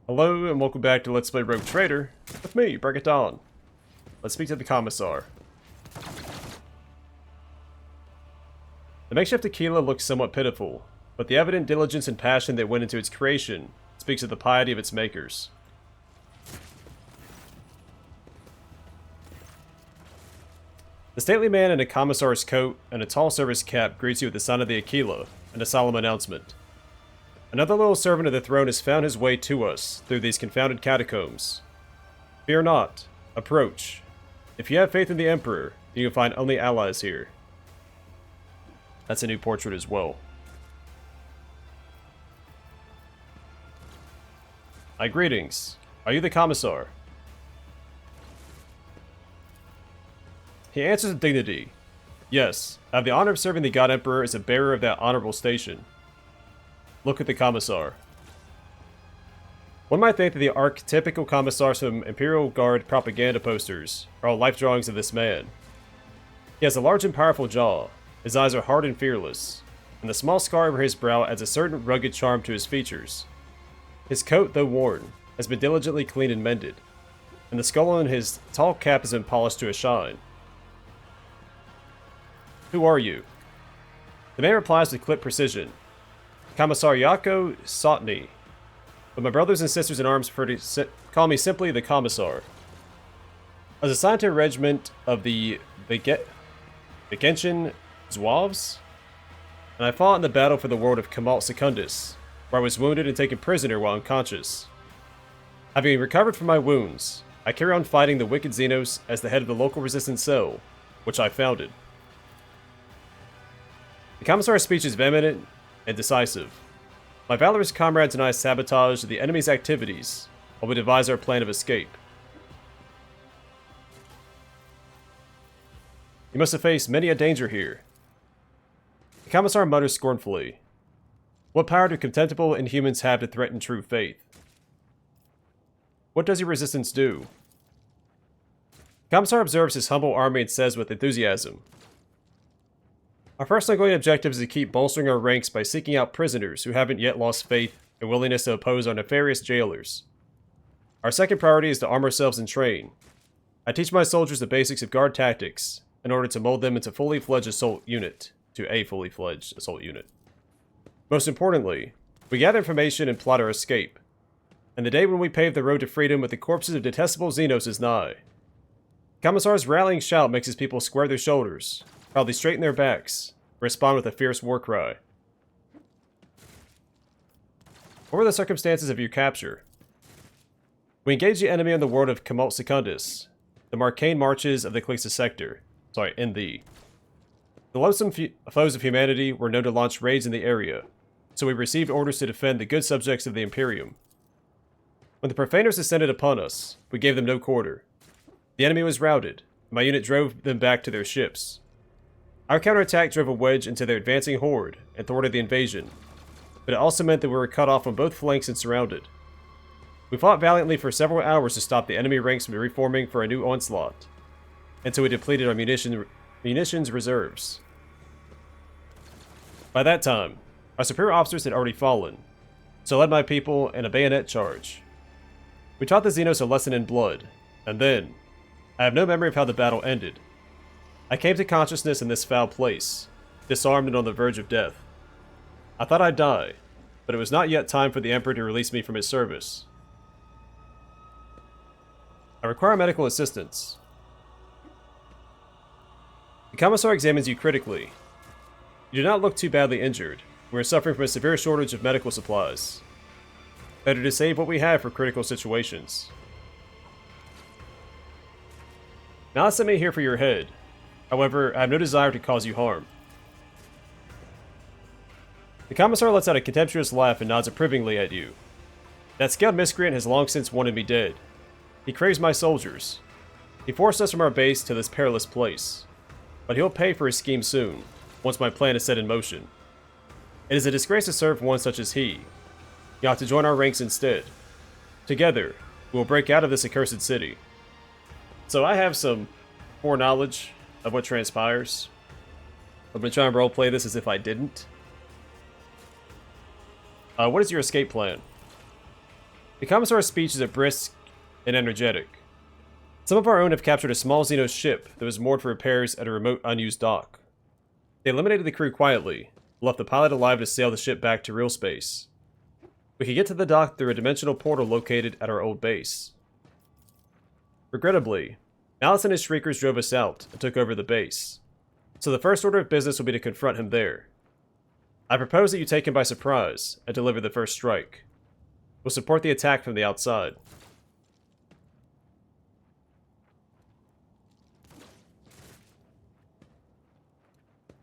Hello and welcome back to Let's Play Rogue Trader with me, Break It Dawn. Let's speak to the Commissar. The makeshift Aquila looks somewhat pitiful, but the evident diligence and passion that went into its creation speaks of the piety of its makers. The stately man in a Commissar's coat and a tall service cap greets you with the sound of the Aquila and a solemn announcement. Another little servant of the throne has found his way to us through these confounded catacombs. Fear not. Approach. If you have faith in the Emperor, you can find only allies here. That's a new portrait as well. My greetings. Are you the Commissar? He answers with dignity. Yes, I have the honor of serving the God Emperor as a bearer of that honorable station. Look at the Commissar. One might think that the archetypical Commissars from Imperial Guard propaganda posters are all life drawings of this man. He has a large and powerful jaw, his eyes are hard and fearless, and the small scar over his brow adds a certain rugged charm to his features. His coat, though worn, has been diligently cleaned and mended, and the skull on his tall cap has been polished to a shine. Who are you? The man replies with clipped precision. Commissar Yako Sotny, but my brothers and sisters in arms call me simply the Commissar. I was assigned to a regiment of the Vigentian Zouaves, and I fought in the battle for the world of Commorragh Secundus, where I was wounded and taken prisoner while unconscious. Having recovered from my wounds, I carry on fighting the wicked Xenos as the head of the local resistance cell, which I founded. The Commissar's speech is vehement and decisive. My valorous comrades and I sabotage the enemy's activities while we devise our plan of escape. You must have faced many a danger here. The Commissar mutters scornfully. What power do contemptible inhumans have to threaten true faith? What does your resistance do? The Commissar observes his humble army and says with enthusiasm, our first ongoing objective is to keep bolstering our ranks by seeking out prisoners who haven't yet lost faith and willingness to oppose our nefarious jailers. Our second priority is to arm ourselves and train. I teach my soldiers the basics of guard tactics in order to mold them into a fully fledged assault unit. Most importantly, we gather information and plot our escape. And the day when we pave the road to freedom with the corpses of detestable Xenos is nigh. Commissar's rallying shout makes his people square their shoulders, proudly straighten their backs, respond with a fierce war cry. What were the circumstances of your capture? We engaged the enemy in the world of Commorragh Secundus, the Marcane marches of the Mangled Sector. The loathsome foes of humanity were known to launch raids in the area, so we received orders to defend the good subjects of the Imperium. When the profaners descended upon us, we gave them no quarter. The enemy was routed, and my unit drove them back to their ships. Our counterattack drove a wedge into their advancing horde and thwarted the invasion, but it also meant that we were cut off on both flanks and surrounded. We fought valiantly for several hours to stop the enemy ranks from reforming for a new onslaught, until we depleted our munitions reserves. By that time, our superior officers had already fallen, so I led my people in a bayonet charge. We taught the Xenos a lesson in blood, and then, I have no memory of how the battle ended. I came to consciousness in this foul place, disarmed and on the verge of death. I thought I'd die, but it was not yet time for the Emperor to release me from his service. I require medical assistance. The Commissar examines you critically. You do not look too badly injured. We are suffering from a severe shortage of medical supplies. Better to save what we have for critical situations. Now sent me here for your head. However, I have no desire to cause you harm. The Commissar lets out a contemptuous laugh and nods approvingly at you. That scaled miscreant has long since wanted me dead. He craves my soldiers. He forced us from our base to this perilous place. But he'll pay for his scheme soon, once my plan is set in motion. It is a disgrace to serve one such as he. You ought to join our ranks instead. Together, we will break out of this accursed city. So I have some foreknowledge of what transpires. I'm going to try and roleplay this as if I didn't. What is your escape plan? The Commissar's speech is brisk and energetic. Some of our own have captured a small Xenos ship that was moored for repairs at a remote unused dock. They eliminated the crew quietly, and left the pilot alive to sail the ship back to real space. We could get to the dock through a dimensional portal located at our old base. Regrettably, Malice and his Shriekers drove us out and took over the base, so the first order of business will be to confront him there. I propose that you take him by surprise and deliver the first strike. We'll support the attack from the outside.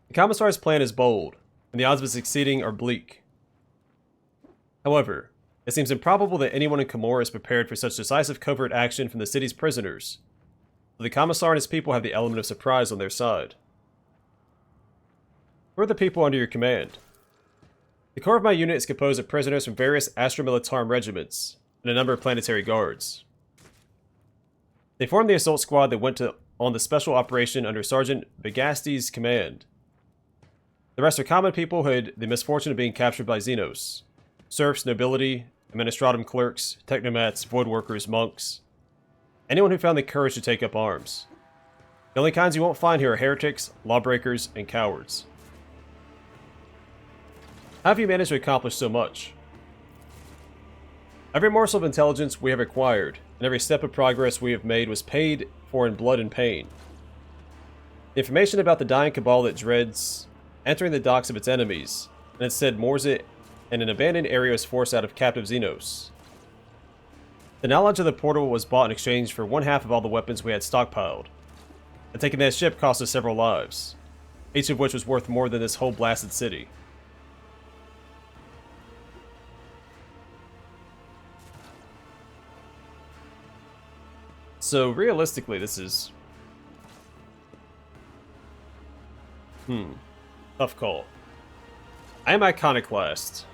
The Commissar's plan is bold, and the odds of succeeding are bleak. However, it seems improbable that anyone in Commorragh is prepared for such decisive covert action from the city's prisoners, so the Commissar and his people have the element of surprise on their side. Who are the people under your command? The core of my unit is composed of prisoners from various Astra Militarum regiments, and a number of planetary guards. They formed the assault squad that went on the special operation under Sergeant Bagasti's command. The rest are common people who had the misfortune of being captured by Xenos. Serfs, nobility, administratum clerks, technomats, void workers, monks. Anyone who found the courage to take up arms. The only kinds you won't find here are heretics, lawbreakers, and cowards. How have you managed to accomplish so much? Every morsel of intelligence we have acquired, and every step of progress we have made was paid for in blood and pain. The information about the dying cabal that dreads entering the docks of its enemies, and instead moors it in an abandoned area is forced out of captive Xenos. The knowledge of the portal was bought in exchange for one half of all the weapons we had stockpiled, and taking that ship cost us several lives, each of which was worth more than this whole blasted city. So realistically, this is... tough call. I am Iconoclast.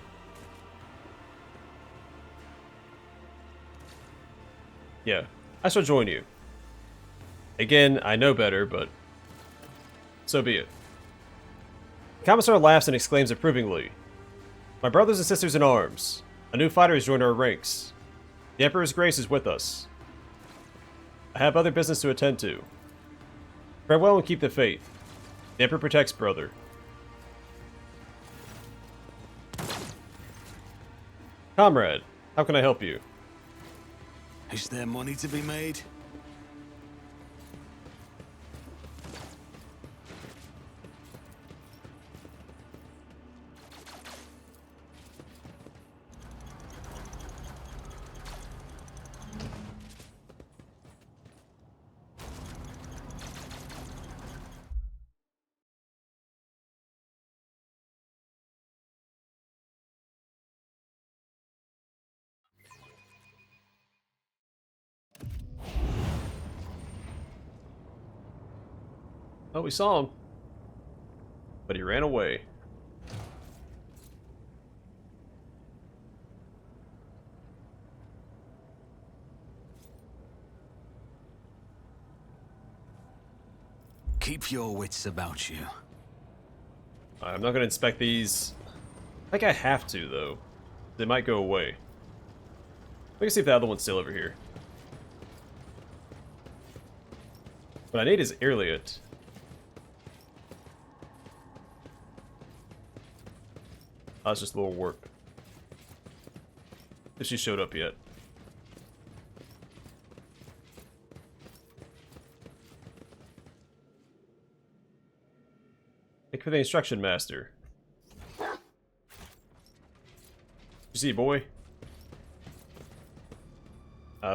Yeah, I shall join you. Again, I know better, but so be it. The Commissar laughs and exclaims approvingly. My brothers and sisters in arms, a new fighter has joined our ranks. The Emperor's grace is with us. I have other business to attend to. Farewell and keep the faith. The Emperor protects, brother. Comrade, how can I help you? Is there money to be made? Oh, we saw him. But he ran away. Keep your wits about you. I'm not going to inspect these. I think I have to, though. They might go away. We can see if the other one's still over here. What I need is Irliot. Oh, it's just a little warp. If she showed up yet. Thank you for the instruction, master. You see, boy?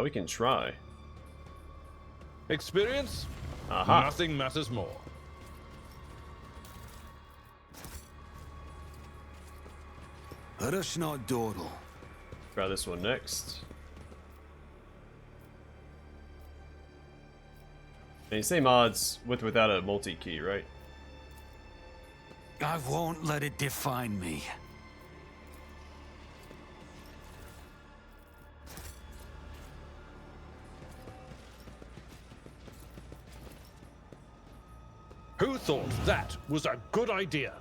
We can try. Experience? Aha. Nothing matters more. Let us not dawdle. Try this one next. And you say mods with or without a multi-key, right? I won't let it define me. Who thought that was a good idea?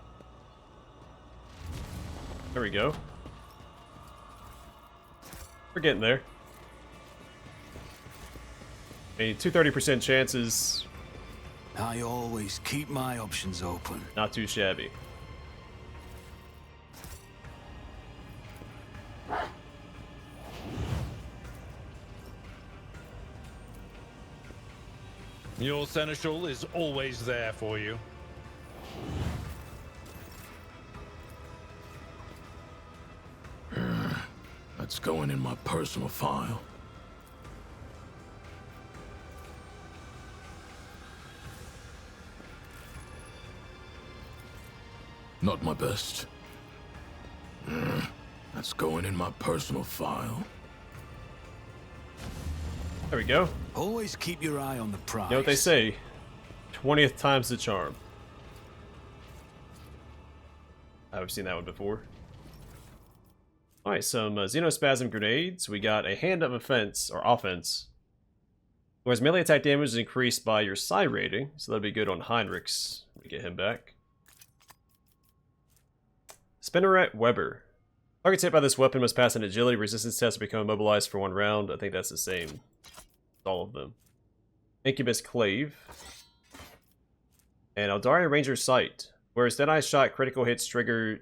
There we go. We're getting there. I mean, 230% chances, I always keep my options open. not too shabby. Your seneschal is always there for you. That's going in my personal file. Not my best. That's going in my personal file. There we go. Always keep your eye on the prize. You know what they say? 20th time's the charm. I've seen that one before. Alright, some Xenospasm grenades. We got a hand of offense, or offense. Whereas melee attack damage is increased by your psi rating, so that'll be good on Heinrichs. We get him back. Spinneret Weber. Targets hit by this weapon must pass an agility resistance test to become immobilized for 1 round. I think that's the same as all of them. Incubus Clave. And Eldaria Ranger Sight. Whereas Deadeye Shot critical hits trigger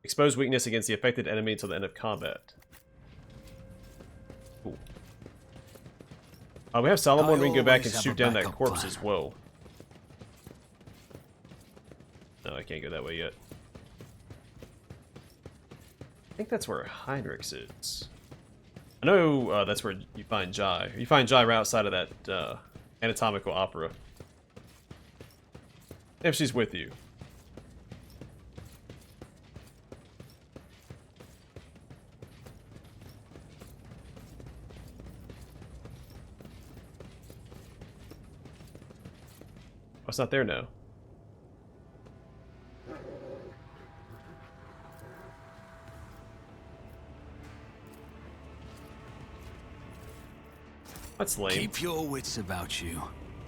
expose weakness against the affected enemy until the end of combat. Cool. We have Solomon. We can go back and shoot down that corpse as well. No, I can't go that way yet. I think that's where Heinrichs is. I know that's where you find Jai. You find Jai right outside of that anatomical opera. If she's with you. Oh, it's not there now. That's lame. Keep your wits about you.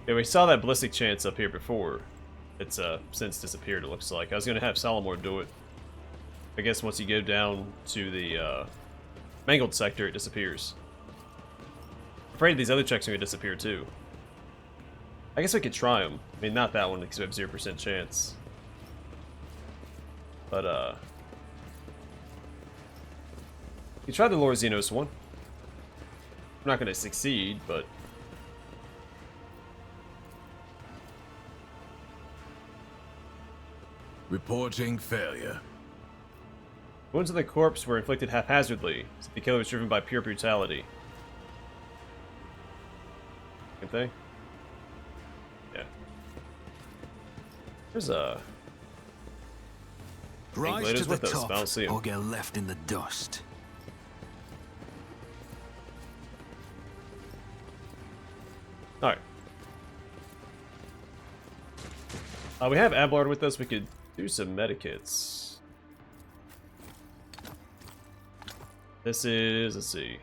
Yeah, we saw that ballistic chance up here before. It's since disappeared, it looks like. I was gonna have Salamor do it. I guess once you go down to the Mangled Sector, it disappears. I'm afraid these other checks are gonna disappear too. I guess we could try them. I mean, not that one because we have 0% chance. But you try the Lord Xenos one. I'm not gonna succeed, but Reporting failure. wounds of the corpse were inflicted haphazardly, so the killer was driven by pure brutality. Good thing? Yeah. There's a... Rise Later's to the with us, top, but I don't see him. or get left in the dust. Alright. We have Abelard with us. We could do some medikits. This is, let's see.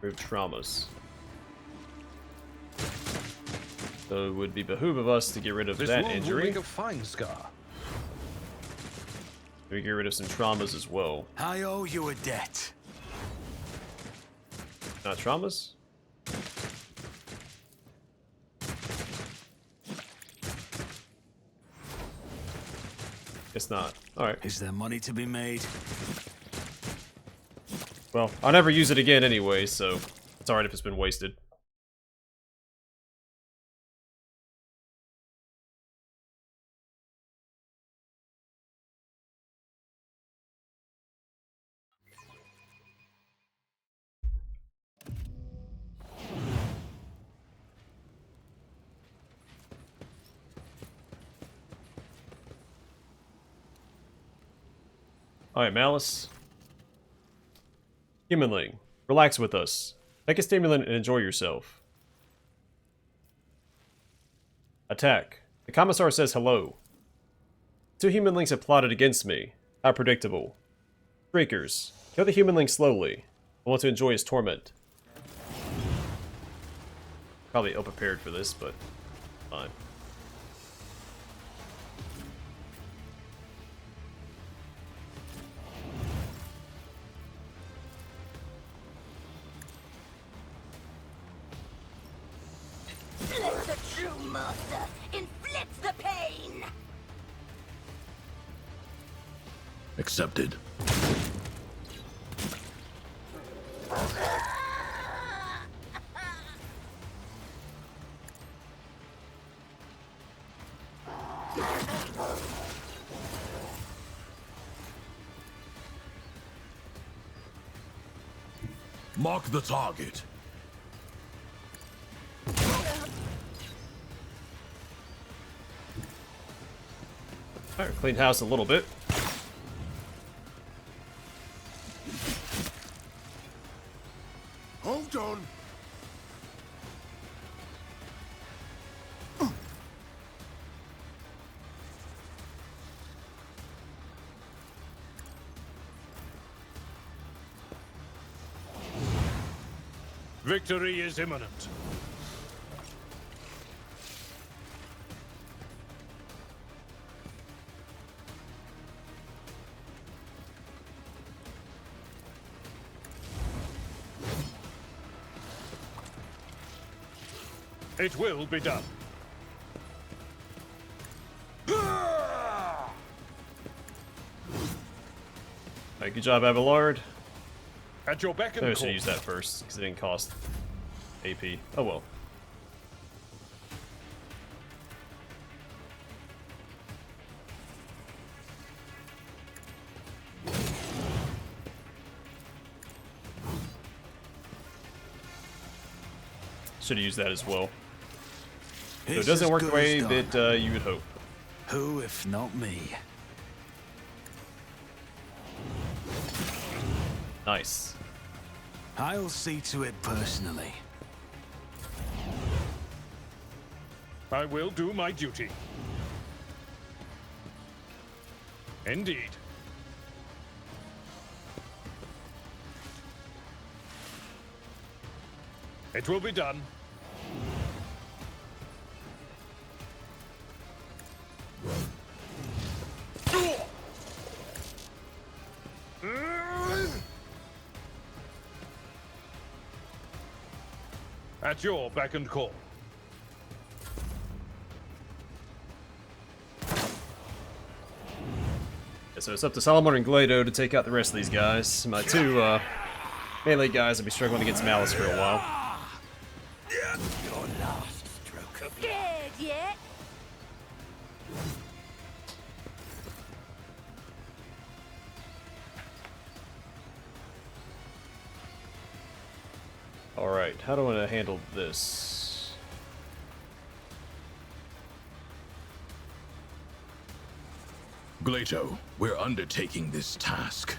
Remove traumas. So it would be behoove of us to get rid of This that wound will injury. make a fine scar. We get rid of some traumas as well. I owe you a debt. Not traumas? Guess not. Alright. Is there money to be made? Well, I'll never use it again anyway, so it's alright if it's been wasted. Alright, Malice. Humanling, relax with us. Take a stimulant and enjoy yourself. Attack. The Commissar says hello. 2 humanlings have plotted against me. How predictable. Shriekers. Kill the humanling slowly. I want to enjoy his torment. Probably ill-prepared for this, but fine. master inflicts the pain. Accepted. Mark the target. Alright, clean house a little bit. Hold on. Victory is imminent. It will be done. Alright, good job, Abelard. At your beck Maybe I and should call. use that first, because it didn't cost AP. Oh well. Should have used that as well. So it It's doesn't as work the good way as done. that you would hope. Who, if not me? Nice. I'll see to it personally. I will do my duty. Indeed. It will be done. At your beck and call. Yeah, so it's up to Solomon and Glado to take out the rest of these guys. My two melee guys will be struggling against Malice for a while. Your last stroke of scared yet? Alright, how do I want to handle this? Glato, we're undertaking this task.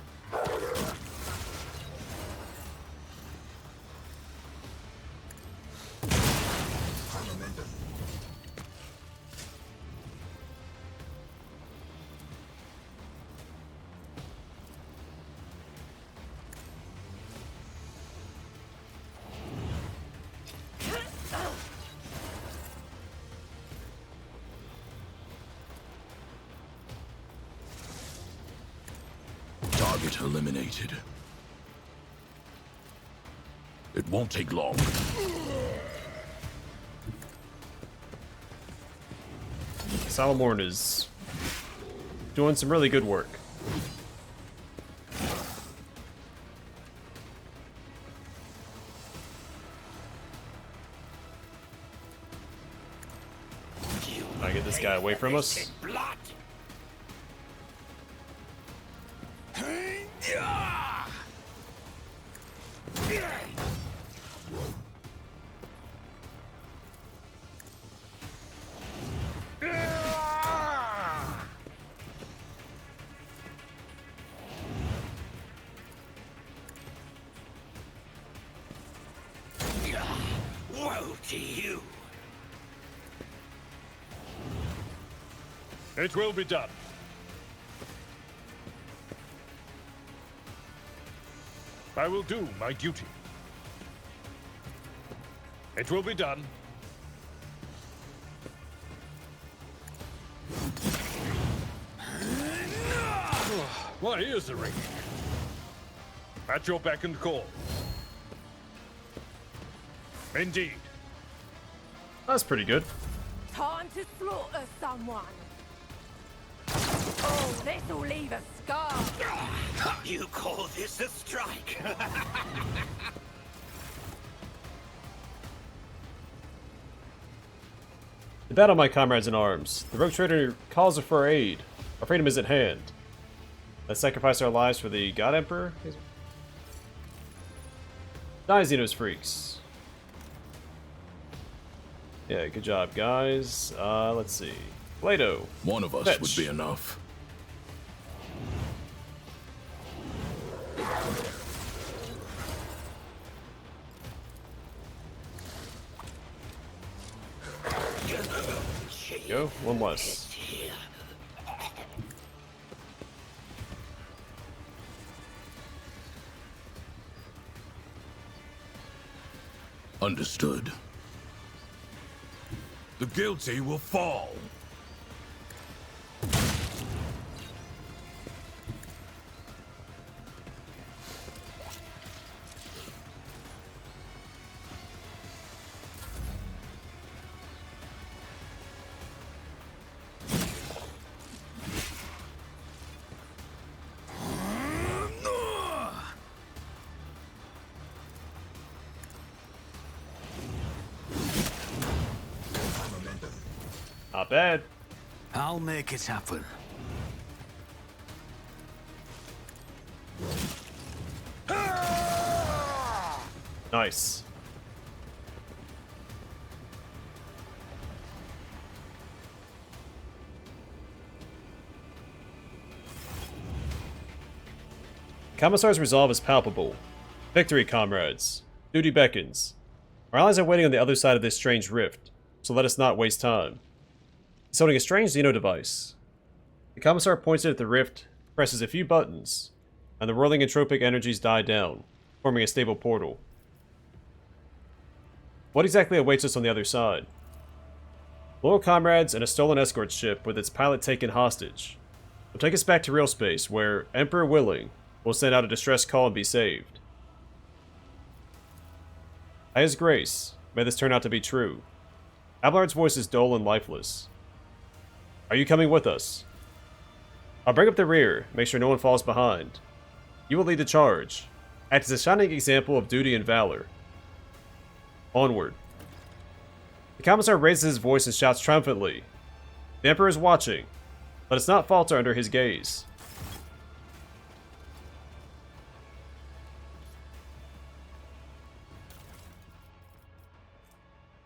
Target eliminated. It won't take long. Salamorn is doing some really good work. I get this guy away from us. Blood. Woe to you. It will be done. I will do my duty. It will be done. My ears are ringing. At your beck and call. Indeed. That's pretty good. time to slaughter someone. Oh, this'll leave a scar. You call this a strike? To battle my comrades in arms, the rogue trader calls for aid. Our freedom is at hand. Let's sacrifice our lives for the God Emperor? Die, Xenos freaks. Yeah, good job, guys. Let's see. Plato. One of us Fetch. would be enough. Go, one less. Understood. The guilty will fall. Not bad. I'll make it happen. Nice. Commissar's resolve is palpable. Victory, comrades. Duty beckons. Our allies are waiting on the other side of this strange rift, so let us not waste time. He's holding a strange Xeno device. The Commissar points it at the rift, presses a few buttons, and the whirling entropic energies die down, forming a stable portal. What exactly awaits us on the other side? Loyal comrades and a stolen escort ship with its pilot taken hostage will take us back to real space, where, Emperor willing, we'll send out a distress call and be saved. By his grace, may this turn out to be true. Abelard's voice is dull and lifeless. Are you coming with us? I'll bring up the rear, make sure no one falls behind. You will lead the charge. Act as a shining example of duty and valor. Onward. The Commissar raises his voice and shouts triumphantly. The Emperor is watching. Let us not falter under his gaze.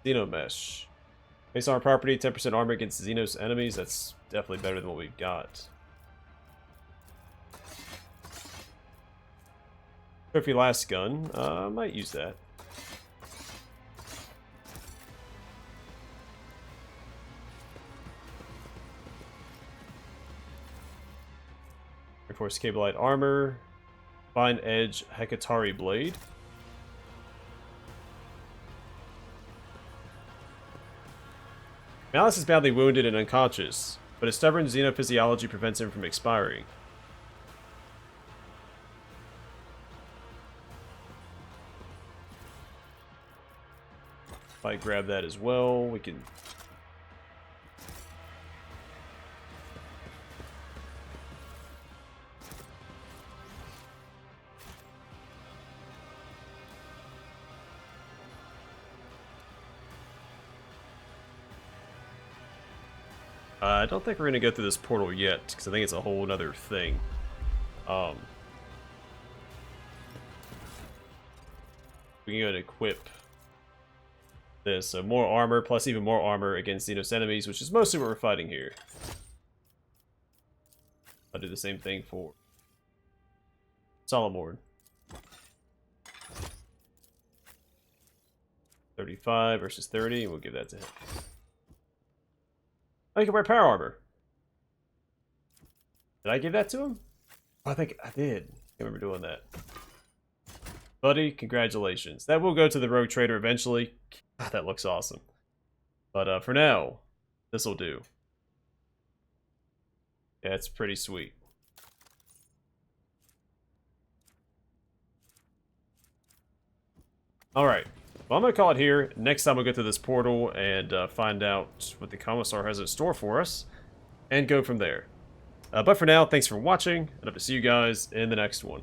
Xenomesh. Based on our property, 10% armor against Xenos enemies. That's definitely better than what we've got. Trophy last gun. I might use that. Reinforced Cableite armor. Fine edge Hekatari blade. Malice is badly wounded and unconscious, but his stubborn xenophysiology prevents him from expiring. If I grab that as well, we can... I don't think we're going to go through this portal yet, because I think it's a whole other thing. We can go and equip this. So more armor, plus even more armor against Xenos enemies, which is mostly what we're fighting here. I'll do the same thing for Solomord. 35 versus 30, and we'll give that to him. Oh, you can wear power armor. Did I give that to him? Oh, I think I did. I remember doing that. Buddy, congratulations. That will go to the rogue trader eventually. God, that looks awesome. But for now, this will do. Yeah, it's pretty sweet. Alright. Well, I'm going to call it here. Next time we'll go through this portal and find out what the Commissar has in store for us, and go from there. But for now, thanks for watching, and I hope to see you guys in the next one.